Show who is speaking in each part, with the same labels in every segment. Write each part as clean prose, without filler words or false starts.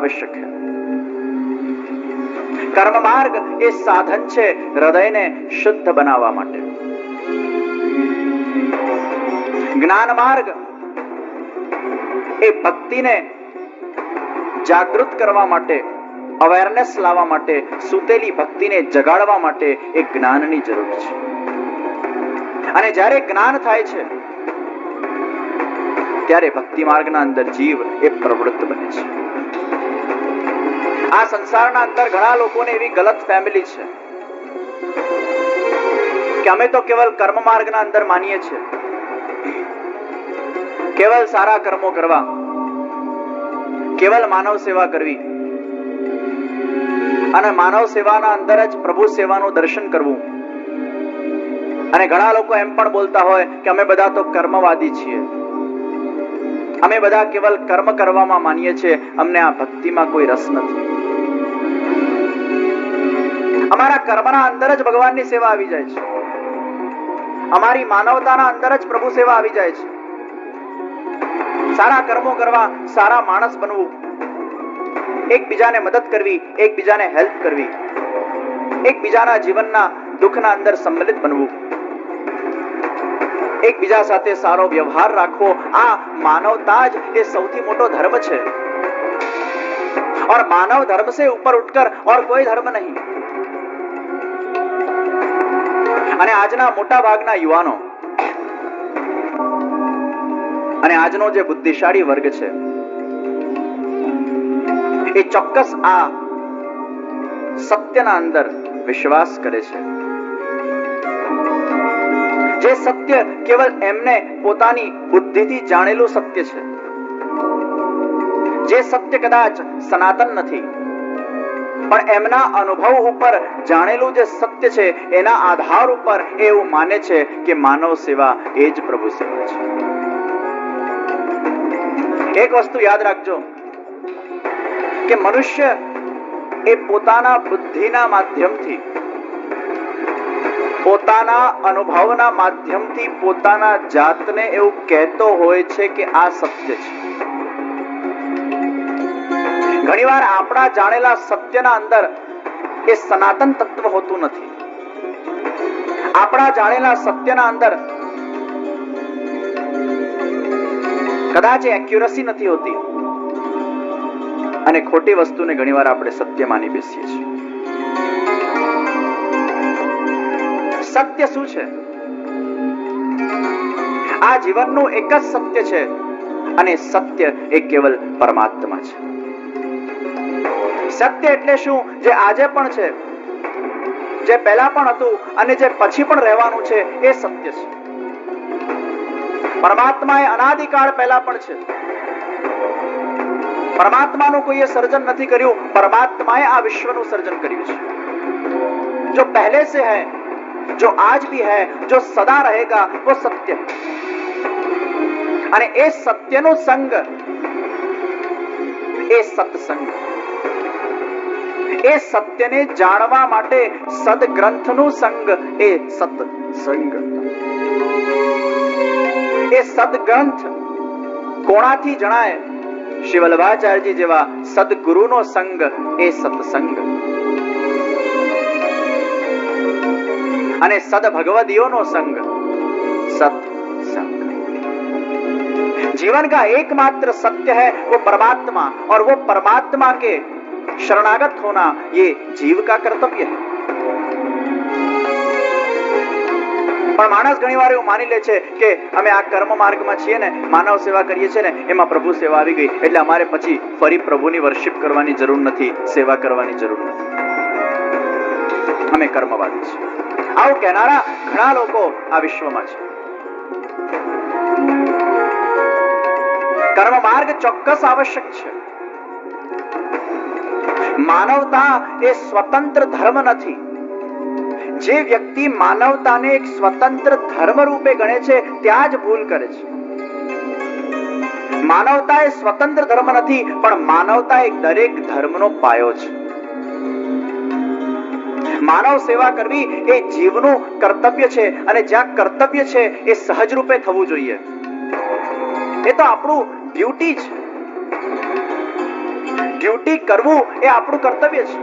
Speaker 1: આવશ્યક છે. કર્મ માર્ગ એ સાધન છે હૃદયને શુદ્ધ બનાવવા માટે. જ્ઞાન માર્ગ એ ભક્તિને જાગૃત કરવા માટે, અવેરનેસ લાવવા માટે, સૂતેલી ભક્તિને જગાડવા માટે એક જ્ઞાનની જરૂર છે. અને જ્યારે જ્ઞાન થાય છે ત્યારે ભક્તિ માર્ગના અંદર જીવ એ પ્રવૃત્ત બને છે. આ સંસારના અંદર ઘણા લોકોને એવી ગલત ફેમિલી છે કે અમે તો કેવલ કર્મ માર્ગના અંદર માનીએ છીએ, કેવલ સારા કર્મો કરવા, કેવલ માનવ સેવા કરવી અને માનવ સેવાના અંદર જ પ્રભુ સેવાનું દર્શન કરવું. અને ઘણા લોકો એમ પણ બોલતા હોય કે અમે બધા તો કર્મવાદી છીએ, અમે બધા કેવલ કર્મ કરવામાં માનીએ છીએ, અમને આ ભક્તિમાં કોઈ રસ નથી. અમારા કર્મના અંદર જ ભગવાનની સેવા આવી જાય છે, અમારી માનવતાના અંદર જ પ્રભુ સેવા આવી જાય છે. સારા કર્મો કરવા, સારા માણસ બનવું, એકબીજાને મદદ કરવી, એકબીજાને હેલ્પ કરવી, એકબીજાના જીવનના દુઃખના અંદર સંમિલિત બનવું, એકબીજા સાથે સારો વ્યવહાર રાખવો, આ માનવતા જ એ સૌથી મોટો ધર્મ છે. और मानव धर्म से ऊपर उठकर और कोई धर्म नहीं. અને આજના મોટા ભાગના યુવાનો અને આજનો જે બુદ્ધિશાળી વર્ગ છે એ ચોક્કસ આ સત્યના અંદર વિશ્વાસ કરે છે. જે સત્ય કેવલ એમને પોતાની બુદ્ધિથી જાણેલું સત્ય છે, જે સત્ય કદાચ સનાતન નથી પણ એમના અનુભવ ઉપર જાણેલું જે સત્ય છે એના આધાર ઉપર એવું માને છે કે માનવ સેવા એ જ પ્રભુ સેવા છે. એક વસ્તુ યાદ રાખજો કે મનુષ્ય એ પોતાના બુદ્ધિના માધ્યમથી, પોતાના અનુભવના માધ્યમથી પોતાના જાતને એવું કહેતો હોય છે કે આ સત્ય છે. ઘણીવાર આપણા જાણેલા સત્યના અંદર એ સનાતન તત્વ હોતું નથી. આપણા જાણેલા સત્યના અંદર કદાચ એક્યુરસી નથી હોતી અને ખોટી વસ્તુને ઘણીવાર આપણે સત્ય માની બેસીએ છીએ. સત્ય શું છે? આ જીવનનું એક જ સત્ય છે અને સત્ય એ કેવલ પરમાત્મા છે. સત્ય એટલે શું? જે આજે પણ છે, જે પહેલા પણ હતું અને જે પછી પણ રહેવાનું છે એ સત્ય છે. પરમાત્મા એ અનાદિકાળ પહેલા પણ છે. પરમાત્માનું કોઈએ સર્જન નથી કર્યું, પરમાત્માએ આ વિશ્વનું સર્જન કર્યું છે. જો પહેલે से है, जो आज भी है, जो सदा रहेगा वो सत्य है. અને એ સત્યનો સંગ એ સત્સંગ. એ સત્યને જાણવા માટે સદગ્રંથનું સંગ એ સત્સંગ. એ સદગ્રંથ કોણાથી જણાય? શ્રી વલ્લભાચાર્યજી જેવા સદગુરુનો સંગ એ સત્સંગ. અને सद्भगवदियों संग सत्संग. जीवन का एकमात्र सत्य है वो परमात्मा, और वो परमात्मा के शरणागत होना ये जीव का कर्तव्य है. પણ માણસ ઘણીવાર એવું માની લે છે કે અમે આ કર્મ માર્ગમાં છીએ ને, માનવ સેવા કરીએ છીએ ને, એમાં પ્રભુ સેવા આવી ગઈ એટલે અમારે પછી ફરી પ્રભુની વર્શિપ કરવાની જરૂર નથી, સેવા કરવાની જરૂર નથી, અમે કર્મવાદી છીએ. આવું કહેનારા ઘણા લોકો આ વિશ્વમાં છે. કર્મ માર્ગ ચોક્કસ આવશ્યક છે. માનવતા એ સ્વતંત્ર ધર્મ નથી. જે વ્યક્તિ માનવતાને એક સ્વતંત્ર ધર્મ રૂપે ગણે છે ત્યાં જ ભૂલ કરે છે. માનવતા એ સ્વતંત્ર ધર્મ નથી, પણ માનવતા એક દરેક ધર્મનો પાયો છે. માનવ સેવા કરવી એ જીવનું કર્તવ્ય છે, અને જ્યાં કર્તવ્ય છે એ સહજ રૂપે થવું જોઈએ. એ તો આપણું ડ્યુટી છે. ડ્યુટી કરવું એ આપણું કર્તવ્ય છે.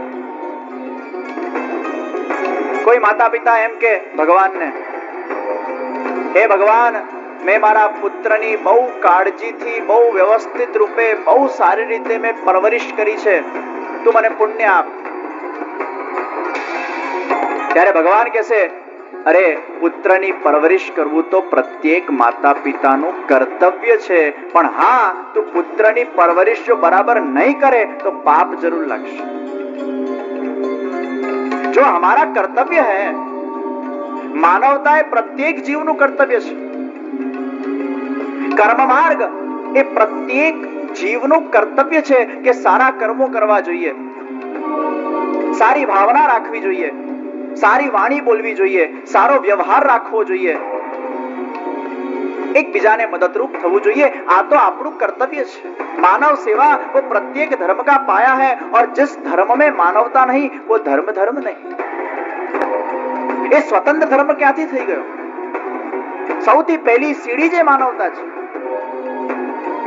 Speaker 1: કોઈ માતા પિતા એમ કે ભગવાનને, હે ભગવાન, મેં મારા પુત્રની બહુ કાળજીથી, બહુ વ્યવસ્થિત રૂપે, બહુ સારી રીતે મેં પરવરિશ કરી છે, તું મને પુણ્ય આપ. ત્યારે ભગવાન કહેશે, અરે પુત્રની પરવરિશ કરવું તો પ્રત્યેક માતા પિતાનું કર્તવ્ય છે, પણ હા, તું પુત્રની પરવરિશ જો બરાબર નહીં કરે તો પાપ જરૂર લાગશે. જો હમારા કર્તવ્ય હૈ, માનવતા એ પ્રત્યેક જીવનું કર્તવ્ય છે. કર્મ માર્ગ એ પ્રત્યેક જીવનું કર્તવ્ય છે કે સારા કર્મો કરવા જોઈએ, સારી ભાવના રાખવી જોઈએ, સારી વાણી બોલવી જોઈએ, સારો વ્યવહાર રાખવો જોઈએ, એકબીજાને મદદરૂપ થવું જોઈએ. આ તો આપણું કર્તવ્ય છે. मानव सेवा वो प्रत्येक धर्म का पाया है, और जिस धर्म में मानवता नहीं वो धर्म धर्म नहीं. ये स्वतंत्र धर्म क्यांથી થઈ ગયો? સૌથી પહેલી સીડી જે માનવતા છે.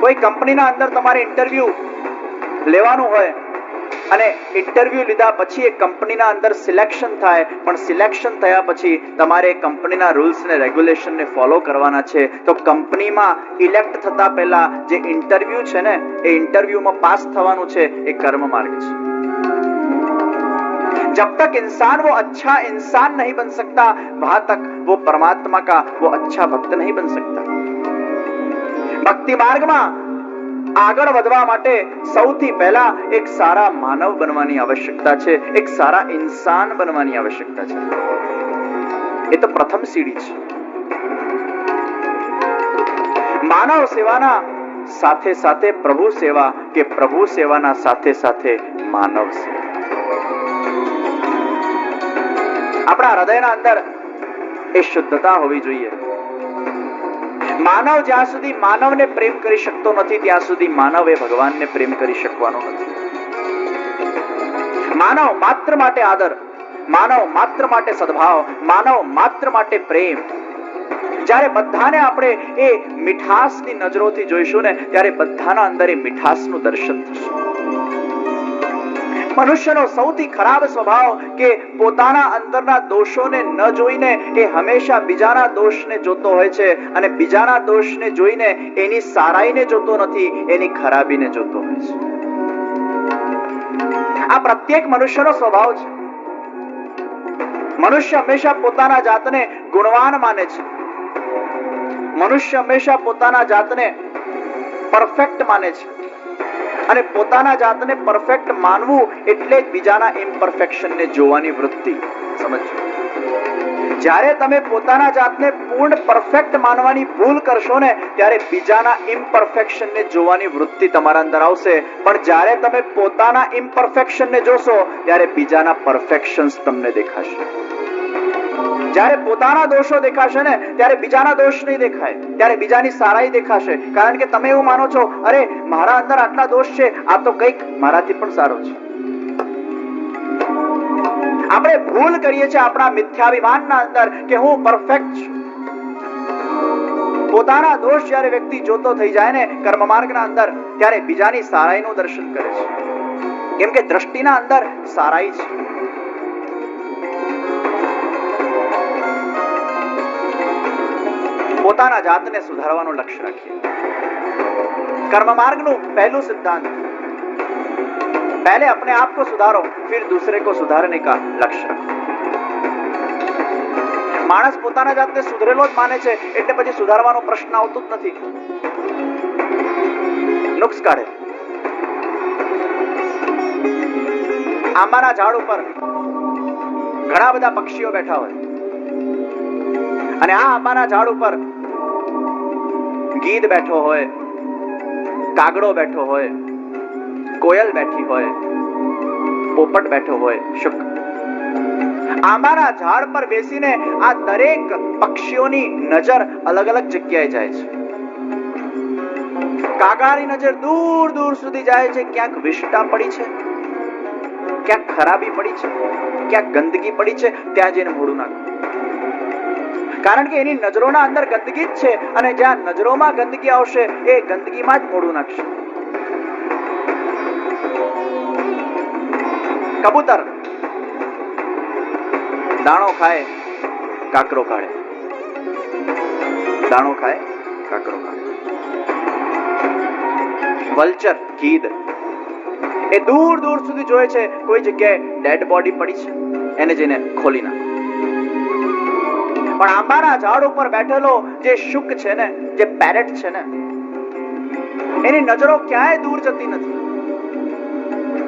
Speaker 1: કોઈ કંપનીના અંદર તમારે ઇન્ટરવ્યુ લેવાનું હોય અને ઇન્ટરવ્યુ લીધા પછી એ કંપનીના અંદર સિલેક્શન થાય, પણ સિલેક્શન થયા પછી તમારે કંપનીના રૂલ્સ ને રેગ્યુલેશન ને ફોલો કરવાના છે. તો કંપનીમાં ઇલેક્ટ થતા પહેલા જે ઇન્ટરવ્યુ છે ને, એ ઇન્ટરવ્યુમાં પાસ થવાનું છે, એ કર્મ માર્ગ છે. जब तक इंसान वो अच्छा इंसान नहीं बन सकता, वहां तक वो परमात्मा का वो अच्छा भक्त नहीं बन सकता. भक्ति मार्ग में આગળ વધવા માટે સૌથી પહેલા એક સારા માનવ બનવાની આવશ્યકતા છે, એક સારા ઇન્સાન બનવાની આવશ્યકતા છે. એ તો પ્રથમ સીડી છે. માનવ સેવાના સાથે સાથે પ્રભુ સેવા, કે પ્રભુ સેવાના સાથે સાથે માનવ સેવા. આપણા હૃદયના અંદર એ શુદ્ધતા હોવી જોઈએ. માનવ જ્યાં સુધી માનવને પ્રેમ કરી શકતો નથી, ત્યાં સુધી માનવ એ ભગવાનને પ્રેમ કરી શકવાનો નથી. માનવ માત્ર માટે આદર, માનવ માત્ર માટે સદભાવ, માનવ માત્ર માટે પ્રેમ. જ્યારે બધાને આપણે એ મીઠાસની નજરોથી જોઈશું ને, ત્યારે બધાના અંદર એ મીઠાસનું દર્શન થશે. મનુષ્યનો સૌથી ખરાબ સ્વભાવ કે પોતાના અંદરના દોષોને ન જોઈને એ હંમેશા બીજાના દોષને જોતો હોય છે, અને બીજાના દોષને જોઈને એની સારાઈને જોતો નથી, એની ખરાબીને જોતો હોય છે. આ પ્રત્યેક મનુષ્યનો સ્વભાવ છે. મનુષ્ય હંમેશા પોતાના જાતને ગુણવાન માને છે. મનુષ્ય હંમેશા પોતાના જાતને પરફેક્ટ માને છે, અને પોતાના જાતને પરફેક્ટ માનવું એટલે જ બીજાના ઇમ્પરફેક્શનને જોવાની વૃત્તિ. સમજો, જ્યારે તમે પોતાના જાતને પૂર્ણ પરફેક્ટ માનવાની ભૂલ કરશો ને, ત્યારે બીજાના ઇમ્પરફેક્શનને જોવાની વૃત્તિ તમારા અંદર આવશે. પણ જ્યારે તમે પોતાના ઇમ્પરફેક્શનને જોશો, ત્યારે બીજાના પરફેક્શન્સ તમને દેખાશે. જ્યારે પોતાના દોષો દેખાશે ને, ત્યારે બીજાના દોષ નહીં દેખાય, ત્યારે બીજાની સારાઈ દેખાશે. કારણ કે તમે એવું માનો છો, અરે મારા અંદર આટલા દોષ છે, આ તો કંઈક મારાથી પણ સારો છે. આપણે ભૂલ કરીએ છીએ આપણા મિથ્યાભિમાનના અંદર કે હું પરફેક્ટ છું. પોતાના દોષ જ્યારે વ્યક્તિ જોતો થઈ જાય ને કર્મ માર્ગના અંદર, ત્યારે બીજાની સારાઈનું દર્શન કરે છે. કેમ કે દ્રષ્ટિના અંદર સારાઈ છે. પોતાના જાતને સુધારવાનું લક્ષ્ય રાખીએ. कर्म मार्ग નું पहलू सिद्धांत, पहले अपने आप को सुधारो, फिर दूसरे को सुधारने का लक्ष्य रखो. માણસ પોતાના જાતને સુધરેલો જ માને છે, એટલે પછી સુધારવાનો પ્રશ્ન આવતો જ નથી. નુક્સ કાઢે. આંબાના ઝાડ ઉપર ઘણા બધા પક્ષીઓ બેઠા હોય, અને આ આંબાના ઝાડ ઉપર ગીધ બેઠો હોય, કાગડો બેઠો હોય, કોયલ બેઠી હોય, પોપટ બેઠો હોય, શુક. આંબાના ઝાડ પર બેસીને આ દરેક પક્ષીઓની નજર અલગ અલગ જગ્યાએ જાય છે. કાગડાની નજર દૂર દૂર સુધી જાય છે. ક્યાંક વિષ્ટા પડી છે, ક્યાંક ખરાબી પડી છે, ક્યાંક ગંદકી પડી છે, ત્યાં જઈને મોઢું નાખે. કારણ કે એની નજરોના અંદર ગંદકી જ છે, અને જ્યાં નજરોમાં ગંદકી આવશે એ ગંદકીમાં જ મોઢું નાખશે. કબૂતર દાણો ખાય, કાકરો કાઢે, દાણો ખાય, કાકરો કાઢે. વલ્ચર ગીધ એ દૂર દૂર સુધી જોયે છે કોઈ જગ્યાએ ડેડ બોડી પડી છે, એને જઈને ખોલી નાખે. પણ આંબાના ઝાડ ઉપર બેઠેલો જે શુક છે ને, જે પેરેટ છે ને, એની નજરો ક્યાંય દૂર જતી નથી.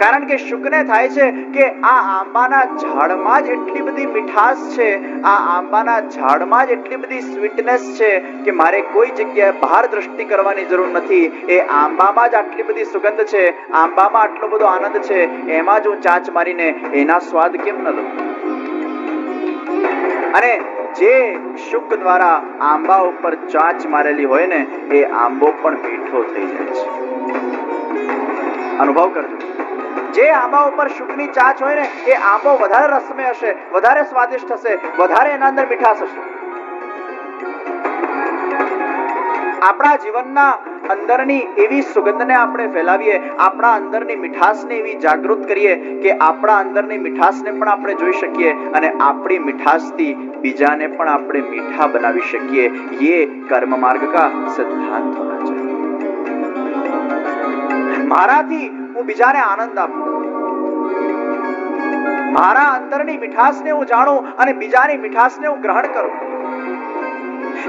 Speaker 1: કારણ કે શુકને થાય છે કે આ આંબાના ઝાડમાં જ એટલી બધી મીઠાશ છે, આ આંબાના ઝાડમાં જ એટલી બધી સ્વીટનેસ છે કે મારે કોઈ જગ્યાએ બહાર દ્રષ્ટિ કરવાની જરૂર નથી. એ આંબામાં જ આટલી બધી સુગંધ છે, આંબામાં આટલો બધો આનંદ છે, એમાં જ હું ચાંચ મારીને એના સ્વાદ કેમ ન લઉં. અને જે શુક દ્વારા આંબા ઉપર ચાંચ મારેલી હોય ને, એ આંબો પણ મીઠો થઈ જાય છે. અનુભવ કરજો. જે આંબા ઉપર શુકની ચાંચ હોય ને, એ આંબો વધારે રસમય હશે, વધારે સ્વાદિષ્ટ હશે, વધારે એના અંદર મીઠાશ હશે. આપણા જીવનના અંદરની એવી સુગંધને આપણે ફેલાવીએ, આપણા અંદરની મીઠાશને એવી જાગૃત કરીએ કે આપણા અંદરની મીઠાશને પણ આપણે જોઈ શકીએ અને આપણી મીઠાશથી બીજાને પણ આપણે મીઠા બનાવી શકીએ. ये कर्म मार्ग का सिद्धांत होना चाहिए. મારાથી હું બીજાને આનંદ આપું, મારા અંદરની મીઠાશને હું જાણું અને બીજાની મીઠાશને હું ગ્રહણ કરું.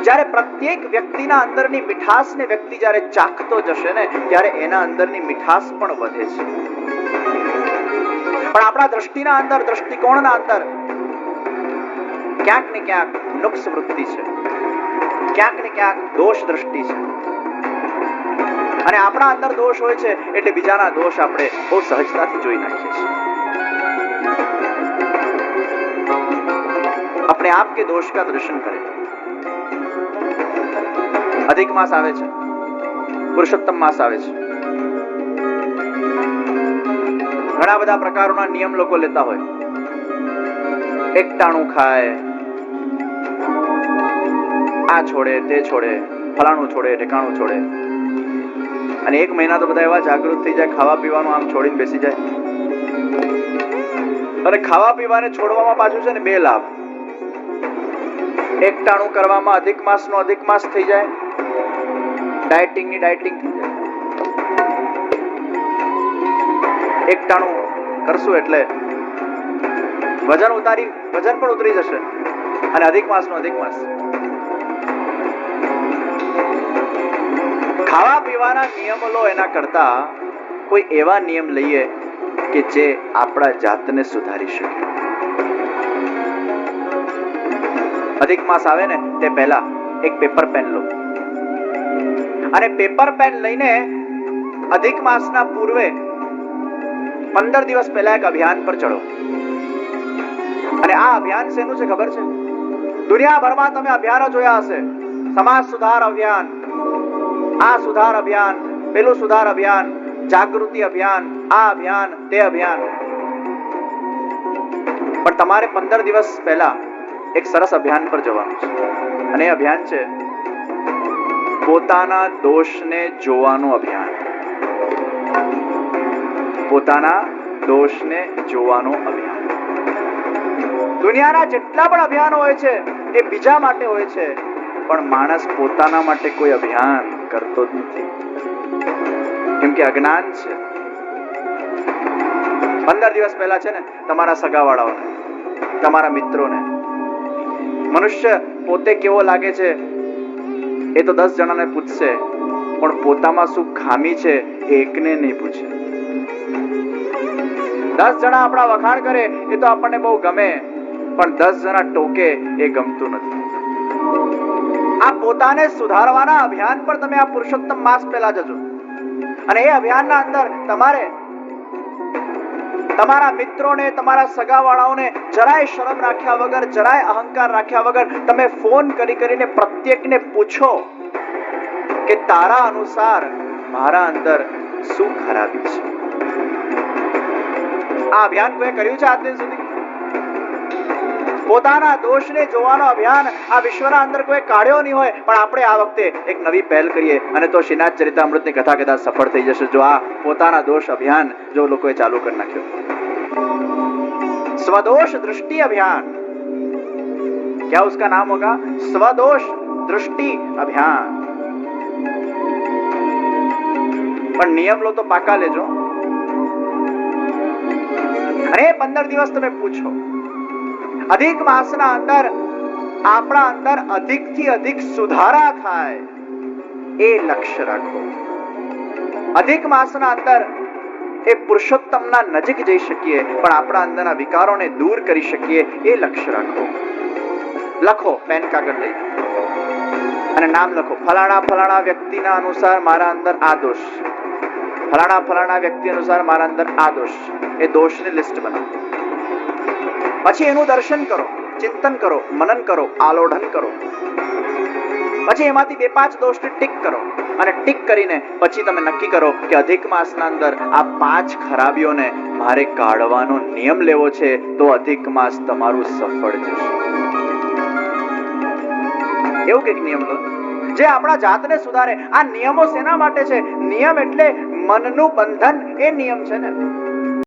Speaker 1: જ્યારે પ્રત્યેક વ્યક્તિના અંદરની મીઠાશને વ્યક્તિ જ્યારે ચાખતો જશે ને, ત્યારે એના અંદરની મીઠાશ પણ વધે છે. પણ આપણા દ્રષ્ટિના અંદર, દ્રષ્ટિકોણના અંદર ક્યાંક ને ક્યાંક નુક્સ વૃત્તિ છે, ક્યાંક ને ક્યાંક દોષ દ્રષ્ટિ છે. અને આપણા અંદર દોષ હોય છે એટલે બીજાના દોષ આપણે બહુ સહજતાથી જોઈ નાખીએ છીએ. अपने आप के दोष का दर्शन करें. अधिक मास આવે છે, પુરુષોત્તમ માસ આવે છે, ઘણા બધા પ્રકારોના નિયમ લોકો લેતા હોય. એકટાણું ખાય, આ છોડે, તે છોડે, ફલાણું છોડે, ઠેકાણું છોડે. અને એક મહિના તો બધા એવા જાગૃત થઈ જાય, ખાવા પીવાનું આમ છોડીને બેસી જાય. અને ખાવા પીવાને છોડવામાં પાછું છે ને બે લાભ. એકટાણું કરવામાં અધિક માસનો અધિક માસ થઈ જાય, ડાયટિંગની ડાયટિંગ થઈ જાય. એકટાણું કરશું એટલે વજન પણ ઉતરી જશે અને અધિક માસનો અધિક માસ. ખાવા પીવાના નિયમો લો એના કરતા કોઈ એવા નિયમ લઈએ કે જે આપણા જાતને સુધારી શકે. અધિક માસ આવે ને તે પહેલા એક પેપર પેન લો અને પેપર પેન લઈને અધિક માસના પૂર્વે 15 દિવસ પહેલા એક અભિયાન પર ચડો. અને આ અભિયાન શેનું છે ખબર છે? દુનિયાભરમાં તમે અભિયાનો જોયા હશે. સમાજ સુધાર અભિયાન, આ સુધાર અભિયાન, પેલું સુધાર અભિયાન, જાગૃતિ અભિયાન, આ અભિયાન, તે અભિયાન. પણ તમારે 15 દિવસ પહેલા એક સરસ અભિયાન પર જવાનું છે અને એ અભિયાન છે પોતાના દોષને જોવાનું અભિયાન. પોતાના દોષને જોવાનું અભિયાન. દુનિયાના જેટલા પણ અભિયાનો હોય છે એ બીજા માટે હોય છે, પણ માણસ પોતાના માટે કોઈ અભિયાન કરતો જ નથી, કેમ કે અજ્ઞાન છે. 15 દિવસ પહેલા છે ને તમારા સગાવાળાઓને, તમારા મિત્રોને, મનુષ્ય પોતે કેવો લાગે છે એ તો 10 જણાને પૂછશે, પણ પોતામાં શું ખામી છે એ એકને નહીં પૂછે. 10 જણા આપણા વખાણ કરે એ તો આપણને બહુ ગમે, પણ 10 જણા ટોકે એ ગમતું નથી. આ પોતાને સુધારવાના અભિયાન પર તમે આ પુરુષોત્તમ માસ પહેલા જજો અને એ અભિયાનના અંદર તમારે તમારા મિત્રોને, તમારા સગાવાળાઓને જરાય શરમ રાખ્યા વગર, જરાય અહંકાર રાખ્યા વગર તમે ફોન કરીને પ્રત્યેકને પૂછો કે તારા અનુસાર મારા અંદર શું ખરાબી છે. આ અભિયાન કોઈ કર્યું છે આજ દિન સુધી? પોતાના દોષને જોવાનો અભિયાન આ વિશ્વના અંદર કોઈ કાઢ્યો નહીં હોય, પણ આપણે આ વખતે એક નવી પહેલ કરીએ અને તો શ્રીનાથ ચરિતામૃતની કથા કદાચ સફળ થઈ જશે જો આ પોતાના દોષ અભિયાન જો લોકોએ ચાલુ કરી નાખ્યો. स्वदोष दृष्टि अभियान, क्या उसका नाम होगा? स्वदोष दृष्टि अभियान. પણ નિયમ લો તો પાકા લેજો. અને 15 દિવસ તમે પૂછો, અધિક માસના અંદર આપણા અંદર અધિકથી અધિક સુધારા થાય એ લક્ષ્ય રાખો. અધિક માસના અંદર એ પુરુષોત્તમના નજીક જઈ શકીએ, પણ આપણા અંદરના વિકારોને દૂર કરી શકીએ એ લક્ષ્ય રાખો. લખો, પેન કાગળ લઈ અને નામ લખો. ફલાણા ફલાણા વ્યક્તિના અનુસાર મારા અંદર આ દોષ, ફલાણા ફલાણા વ્યક્તિ અનુસાર મારા અંદર આ દોષ. એ દોષની લિસ્ટ બનાવો. પછી એનું દર્શન કરો, ચિંતન કરો, મનન કરો, આલોઢન કરો. પછી એમાંથી 2-5 દોષને ટીક કરો અને ટીક કરીને પછી તમે નક્કી કરો કે અધિક માસના અંદર આ 5 ખરાબીઓને મારે કાઢવાનો નિયમ લેવો છે, તો અધિક માસ તમારું સફળ જશે. એવું કંઈક નિયમ લો જે આપણા જાતને સુધારે. આ નિયમો શેના માટે છે? નિયમ એટલે મનનું બંધન, એ નિયમ છે ને.